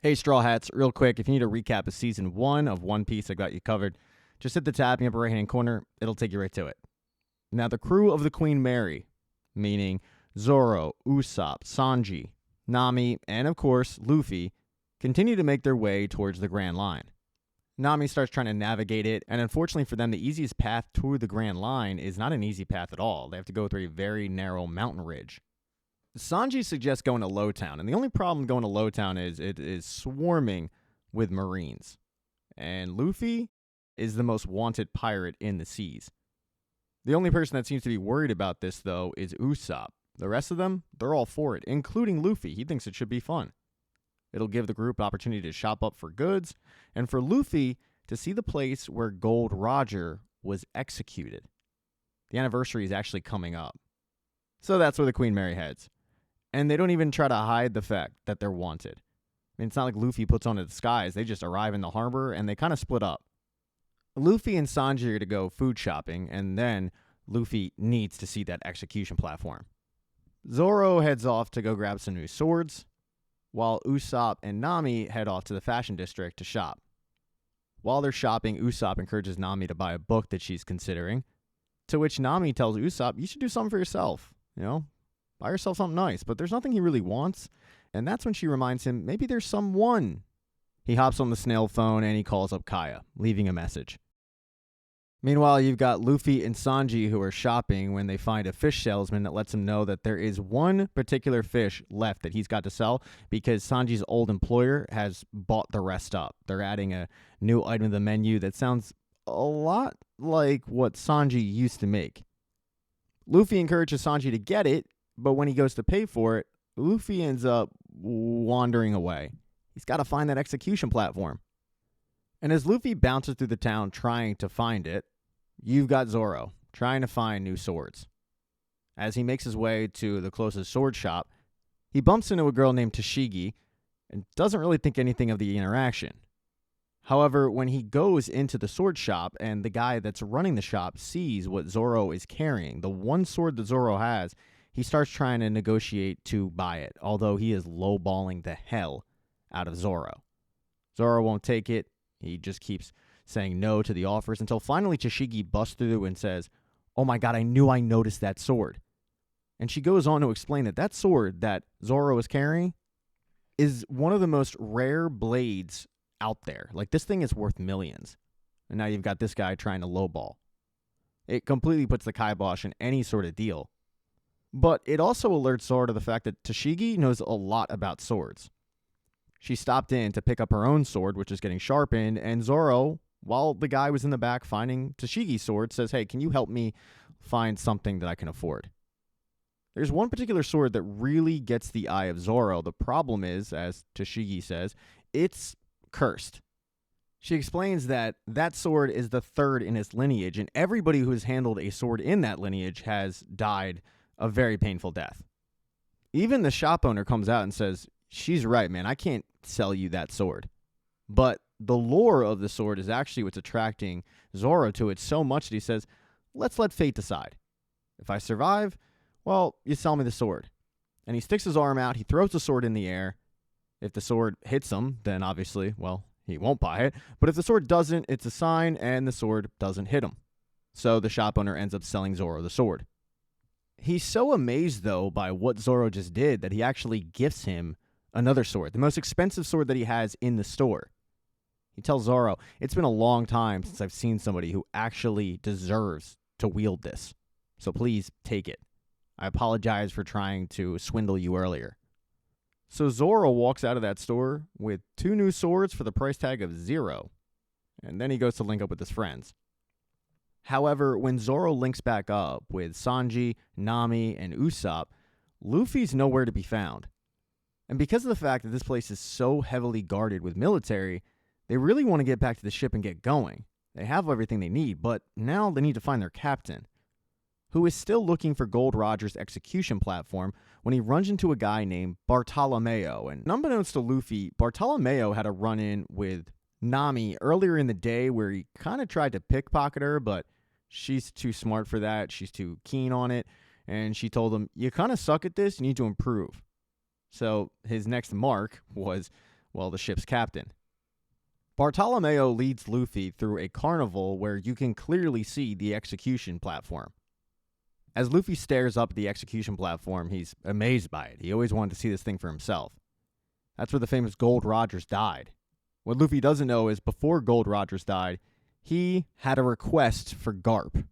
Hey, Straw Hats, real quick, if you need a recap of Season 1 of One Piece, I got you covered. Just hit the tab in the upper right-hand corner. It'll take you right to it. Now, the crew of the Queen Mary, meaning Zoro, Usopp, Sanji, Nami, and of course, Luffy, continue to make their way towards the Grand Line. Nami starts trying to navigate it, and unfortunately for them, the easiest path to the Grand Line is not an easy path at all. They have to go through a very narrow mountain ridge. Sanji suggests going to Loguetown, and the only problem going to Loguetown is it is swarming with Marines. And Luffy is the most wanted pirate in the seas. The only person that seems to be worried about this, though, is Usopp. The rest of them, they're all for it, including Luffy. He thinks it should be fun. It'll give the group opportunity to shop up for goods, and for Luffy to see the place where Gold Roger was executed. The anniversary is actually coming up. So that's where the Queen Mary heads. And they don't even try to hide the fact that they're wanted. I mean, it's not like Luffy puts on a disguise. They just arrive in the harbor, and they kind of split up. Luffy and Sanji are to go food shopping, and then Luffy needs to see that execution platform. Zoro heads off to go grab some new swords, while Usopp and Nami head off to the fashion district to shop. While they're shopping, Usopp encourages Nami to buy a book that she's considering, to which Nami tells Usopp, you should do something for yourself, buy yourself something nice, but there's nothing he really wants, and that's when she reminds him, maybe there's someone. He hops on the snail phone and he calls up Kaya, leaving a message. Meanwhile, you've got Luffy and Sanji who are shopping when they find a fish salesman that lets them know that there is one particular fish left that he's got to sell because Sanji's old employer has bought the rest up. They're adding a new item to the menu that sounds a lot like what Sanji used to make. Luffy encourages Sanji to get it, but when he goes to pay for it, Luffy ends up wandering away. He's got to find that execution platform. And as Luffy bounces through the town trying to find it, you've got Zoro trying to find new swords. As he makes his way to the closest sword shop, he bumps into a girl named Tashigi and doesn't really think anything of the interaction. However, when he goes into the sword shop and the guy that's running the shop sees what Zoro is carrying, the one sword that Zoro has, he starts trying to negotiate to buy it, although he is lowballing the hell out of Zoro. Zoro won't take it. He just keeps saying no to the offers until finally Tashigi busts through and says, oh my god, I knew I noticed that sword. And she goes on to explain that that sword that Zoro is carrying is one of the most rare blades out there. Like, this thing is worth millions. And now you've got this guy trying to lowball. It completely puts the kibosh in any sort of deal. But it also alerts Zoro to the fact that Tashigi knows a lot about swords. She stopped in to pick up her own sword, which is getting sharpened, and Zoro, while the guy was in the back finding Tashigi's sword, says, hey, can you help me find something that I can afford? There's one particular sword that really gets the eye of Zoro. The problem is, as Tashigi says, it's cursed. She explains that that sword is the third in its lineage, and everybody who has handled a sword in that lineage has died a very painful death. Even the shop owner comes out and says, she's right, man, I can't sell you that sword. But the lore of the sword is actually what's attracting Zoro to it so much that he says, let's let fate decide. If I survive, well, you sell me the sword. And he sticks his arm out, he throws the sword in the air. If the sword hits him, then obviously, well, he won't buy it. But if the sword doesn't, it's a sign, and the sword doesn't hit him. So the shop owner ends up selling Zoro the sword. He's so amazed, though, by what Zoro just did that he actually gifts him another sword, the most expensive sword that he has in the store. He tells Zoro, it's been a long time since I've seen somebody who actually deserves to wield this. So please take it. I apologize for trying to swindle you earlier. So Zoro walks out of that store with 2 new swords for the price tag of 0. And then he goes to link up with his friends. However, when Zoro links back up with Sanji, Nami, and Usopp, Luffy's nowhere to be found. And because of the fact that this place is so heavily guarded with military, they really want to get back to the ship and get going. They have everything they need, but now they need to find their captain, who is still looking for Gold Roger's execution platform when he runs into a guy named Bartolomeo. And unbeknownst to Luffy, Bartolomeo had a run-in with Nami earlier in the day where he kind of tried to pickpocket her, but she's too smart for that. She's too keen on it. And she told him, you kind of suck at this. You need to improve. So his next mark was well, the ship's captain. Bartolomeo leads Luffy through a carnival where you can clearly see the execution platform. As Luffy stares up at the execution platform, he's amazed by it. He always wanted to see this thing for himself. That's where the famous Gold Rogers died. What Luffy doesn't know is before Gold Rogers died, he had a request for Garp.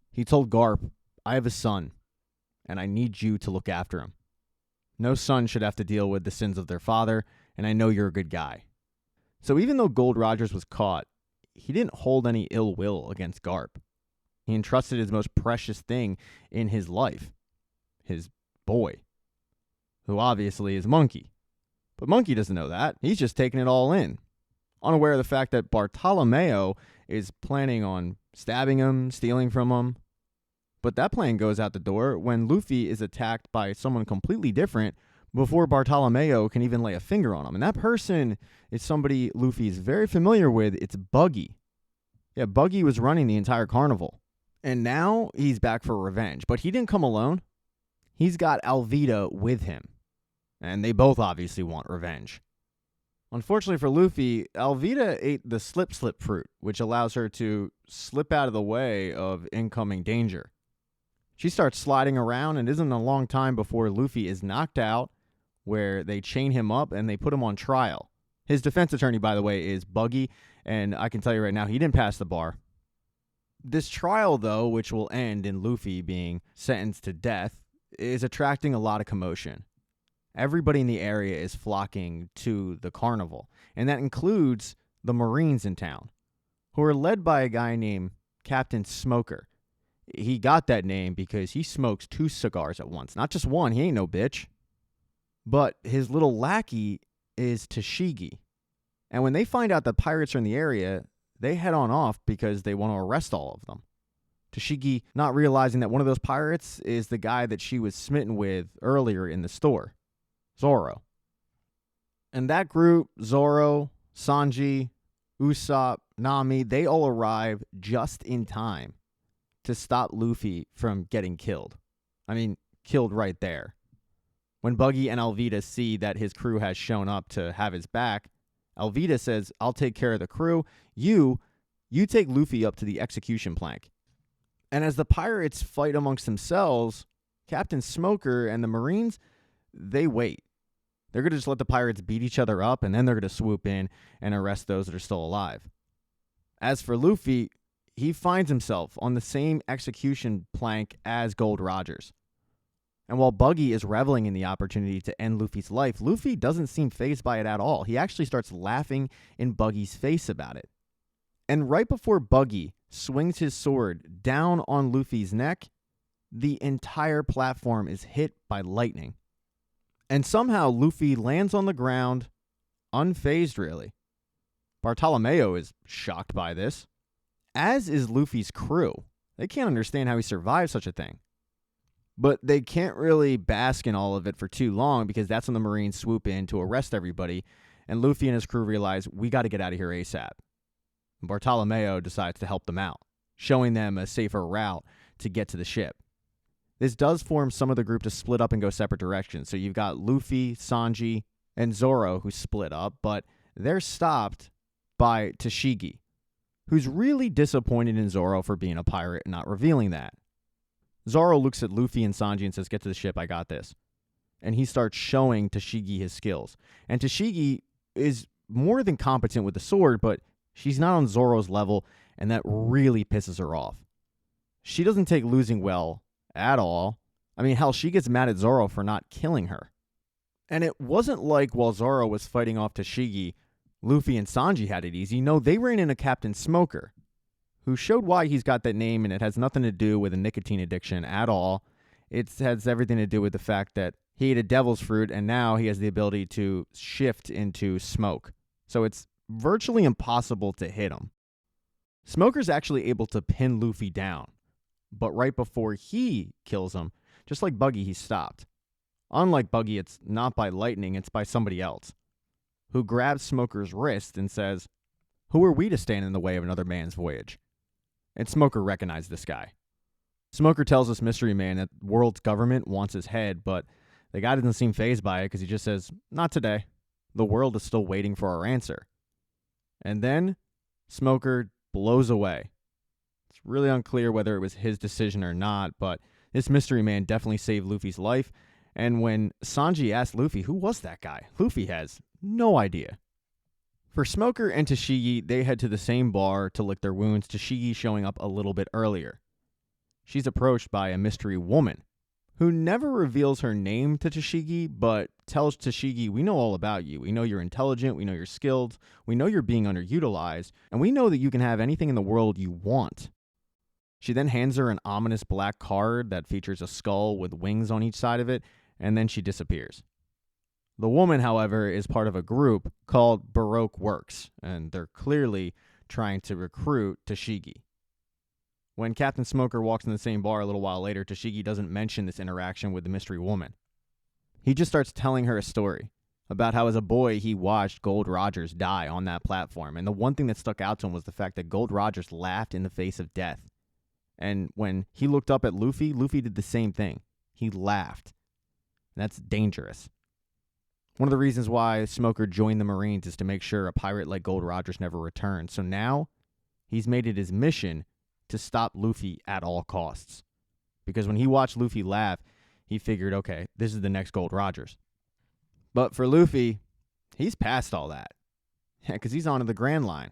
He told Garp, I have a son, and I need you to look after him. No son should have to deal with the sins of their father, and I know you're a good guy. So even though Gold Rogers was caught, he didn't hold any ill will against Garp. He entrusted his most precious thing in his life, his boy, who obviously is Monkey. But Monkey doesn't know that. He's just taking it all in, unaware of the fact that Bartolomeo is planning on stabbing him, stealing from him. But that plan goes out the door when Luffy is attacked by someone completely different before Bartolomeo can even lay a finger on him. And that person is somebody Luffy is very familiar with. It's Buggy. Yeah, Buggy was running the entire carnival. And now he's back for revenge. But he didn't come alone. He's got Alvida with him. And they both obviously want revenge. Unfortunately for Luffy, Alvida ate the slip fruit, which allows her to slip out of the way of incoming danger. She starts sliding around, and it isn't a long time before Luffy is knocked out, where they chain him up and they put him on trial. His defense attorney, by the way, is Buggy, and I can tell you right now, he didn't pass the bar. This trial, though, which will end in Luffy being sentenced to death, is attracting a lot of commotion. Everybody in the area is flocking to the carnival, and that includes the Marines in town, who are led by a guy named Captain Smoker. He got that name because he smokes 2 cigars at once. Not just one, he ain't no bitch. But his little lackey is Tashigi. And when they find out the pirates are in the area, they head on off because they want to arrest all of them. Tashigi not realizing that one of those pirates is the guy that she was smitten with earlier in the store, Zoro. And that group, Zoro, Sanji, Usopp, Nami, they all arrive just in time to stop Luffy from getting killed. I mean, killed right there. When Buggy and Alvida see that his crew has shown up to have his back, Alvida says, I'll take care of the crew. You take Luffy up to the execution plank. And as the pirates fight amongst themselves, Captain Smoker and the Marines, they wait. They're going to just let the pirates beat each other up, and then they're going to swoop in and arrest those that are still alive. As for Luffy, he finds himself on the same execution plank as Gold Rogers. And while Buggy is reveling in the opportunity to end Luffy's life, Luffy doesn't seem fazed by it at all. He actually starts laughing in Buggy's face about it. And right before Buggy swings his sword down on Luffy's neck, the entire platform is hit by lightning. And somehow Luffy lands on the ground, unfazed really. Bartolomeo is shocked by this, as is Luffy's crew. They can't understand how he survived such a thing. But they can't really bask in all of it for too long because that's when the Marines swoop in to arrest everybody, and Luffy and his crew realize, we got to get out of here ASAP. Bartolomeo decides to help them out, showing them a safer route to get to the ship. This does form some of the group to split up and go separate directions. So you've got Luffy, Sanji, and Zoro who split up, but they're stopped by Tashigi, who's really disappointed in Zoro for being a pirate and not revealing that. Zoro looks at Luffy and Sanji and says, get to the ship, I got this. And he starts showing Tashigi his skills. And Tashigi is more than competent with the sword, but she's not on Zoro's level, and that really pisses her off. She doesn't take losing well at all. I mean, hell, she gets mad at Zoro for not killing her. And it wasn't like while Zoro was fighting off Tashigi, Luffy and Sanji had it easy. No, they ran into Captain Smoker, who showed why he's got that name, and it has nothing to do with a nicotine addiction at all. It has everything to do with the fact that he ate a devil's fruit, and now he has the ability to shift into smoke. So it's virtually impossible to hit him. Smoker's actually able to pin Luffy down, but right before he kills him, just like Buggy, he stopped. Unlike Buggy, it's not by lightning, it's by somebody else, who grabs Smoker's wrist and says, who are we to stand in the way of another man's voyage? And Smoker recognized this guy. Smoker tells this mystery man that the world's government wants his head, but the guy doesn't seem fazed by it because he just says, not today. The world is still waiting for our answer. And then Smoker blows away. It's really unclear whether it was his decision or not, but this mystery man definitely saved Luffy's life. And when Sanji asked Luffy, who was that guy? Luffy has no idea. For Smoker and Tashigi, they head to the same bar to lick their wounds, Tashigi showing up a little bit earlier. She's approached by a mystery woman who never reveals her name to Tashigi, but tells Tashigi, we know all about you. We know you're intelligent, we know you're skilled, we know you're being underutilized, and we know that you can have anything in the world you want. She then hands her an ominous black card that features a skull with wings on each side of it, and then she disappears. The woman, however, is part of a group called Baroque Works, and they're clearly trying to recruit Tashigi. When Captain Smoker walks in the same bar a little while later, Tashigi doesn't mention this interaction with the mystery woman. He just starts telling her a story about how as a boy he watched Gold Rogers die on that platform, and the one thing that stuck out to him was the fact that Gold Rogers laughed in the face of death. And when he looked up at Luffy, Luffy did the same thing. He laughed. And that's dangerous. One of the reasons why Smoker joined the Marines is to make sure a pirate like Gold Rogers never returns. So now he's made it his mission to stop Luffy at all costs. Because when he watched Luffy laugh, he figured, okay, this is the next Gold Rogers. But for Luffy, he's past all that. Yeah, because he's on to the Grand Line.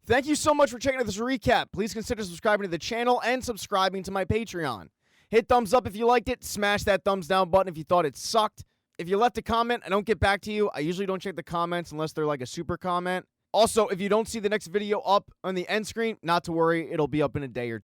Thank you so much for checking out this recap. Please consider subscribing to the channel and subscribing to my Patreon. Hit thumbs up if you liked it. Smash that thumbs down button if you thought it sucked. If you left a comment, I don't get back to you. I usually don't check the comments unless they're like a super comment. Also, if you don't see the next video up on the end screen, not to worry, it'll be up in a day or